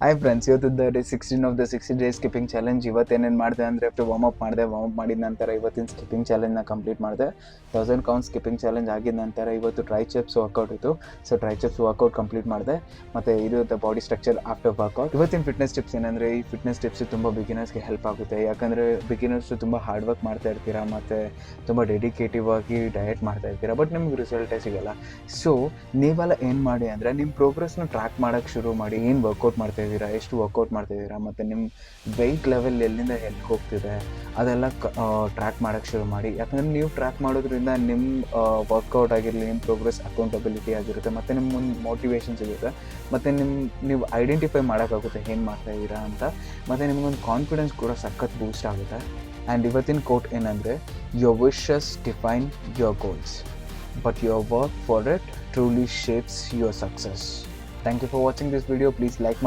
Hi friends, ಇವತ್ತು day 16 of the 60 days skipping challenge. ಇವತ್ತೇನೇನು ಮಾಡಿದೆ ಅಂದರೆ ವಾರ್ಮ್ ಅಪ್ ಮಾಡಿದ ನಂತರ ಇವತ್ತಿನ ಸ್ಕಿಪ್ಪಿಂಗ್ ಚಾಲೆಂಜ್ನ ಕಂಪ್ಲೀಟ್ ಮಾಡಿದೆ. 1000 ಕೌಂಟ್ ಸ್ಕಿಪ್ಪಿಂಗ್ ಚಾಲೆಂಜ್ ಆಗಿದ ನಂತರ ಇವತ್ತು ಟ್ರೈಚೆಪ್ಸ್ ವರ್ಕೌಟ್ ಇತ್ತು. ಸೊ ಟ್ರೈಚೆಪ್ಸ್ ವರ್ಕೌಟ್ ಕಂಪ್ಲೀಟ್ ಮಾಡಿದೆ. ಮತ್ತು ಇದು ಬಾಡಿ ಸ್ಟ್ರಕ್ಚರ್ ಆಫ್ಟರ್ ವರ್ಕೌಟ್. ಇವತ್ತಿನ ಫಿಟ್ನೆಸ್ ಟಿಪ್ಸ್ ಏನಂದರೆ, ಈ ಫಿಟ್ನೆಸ್ ಟಿಪ್ಸ್ ತುಂಬ ಬಿಗಿನರ್ಸ್ಗೆ ಹೆಲ್ಪ್ ಆಗುತ್ತೆ. ಯಾಕಂದರೆ ಬಿಗಿನರ್ಸು ತುಂಬ ಹಾರ್ಡ್ ವರ್ಕ್ ಮಾಡ್ತಾ ಇರ್ತೀರಾ ಮತ್ತು ತುಂಬ ಡೆಡಿಕೇಟಿವ್ ಆಗಿ ಡಯಟ್ ಮಾಡ್ತಾ ಇರ್ತೀರಾ, ಬಟ್ ನಿಮ್ಗೆ ರಿಸಲ್ಟೇ ಸಿಗೋಲ್ಲ. ಸೊ ನೀವೆಲ್ಲ ಏನು ಮಾಡಿ ಅಂದರೆ, ನಿಮ್ಮ ಪ್ರೋಗ್ರೆಸ್ನ ಟ್ರ್ಯಾಕ್ ಮಾಡೋಕ್ಕೆ ಶುರು ಮಾಡಿ. ಏನು ವರ್ಕೌಟ್ ಮಾಡ್ತಾ ಇದ್ದೀರಾ, ಎಷ್ಟು ವರ್ಕೌಟ್ ಮಾಡ್ತಾಯಿದ್ದೀರಾ, ಮತ್ತು ನಿಮ್ಮ ವೆಯ್ಟ್ ಲೆವೆಲ್ ಎಲ್ಲಿಂದ ಎಲ್ಲಿಗೆ ಹೋಗ್ತಿದೆ ಅದೆಲ್ಲ ಟ್ರ್ಯಾಕ್ ಮಾಡೋಕ್ಕೆ ಶುರು ಮಾಡಿ. ಯಾಕಂದರೆ ನೀವು ಟ್ರ್ಯಾಕ್ ಮಾಡೋದ್ರಿಂದ ನಿಮ್ಮ ವರ್ಕೌಟ್ ಆಗಿರಲಿ, ನಿಮ್ಮ ಪ್ರೋಗ್ರೆಸ್ ಅಕೌಂಟಬಿಲಿಟಿ ಆಗಿರುತ್ತೆ, ಮತ್ತು ನಿಮ್ಮ ಮುಂದೆ ಮೋಟಿವೇಶನ್ ಸಿಗುತ್ತೆ, ಮತ್ತು ನೀವು ಐಡೆಂಟಿಫೈ ಮಾಡೋಕ್ಕಾಗುತ್ತೆ ಏನು ಮಾಡ್ತಾಯಿದ್ದೀರಾ ಅಂತ, ಮತ್ತು ನಿಮಗೊಂದು ಕಾನ್ಫಿಡೆನ್ಸ್ ಕೂಡ ಸಖತ್ ಬೂಸ್ಟ್ ಆಗುತ್ತೆ. ಆ್ಯಂಡ್ ಇವತ್ತಿನ ಕೋಟ್ ಏನಂದರೆ, your wishes define your goals, but your work for it truly shapes your success. Thank you for watching this video. Please like my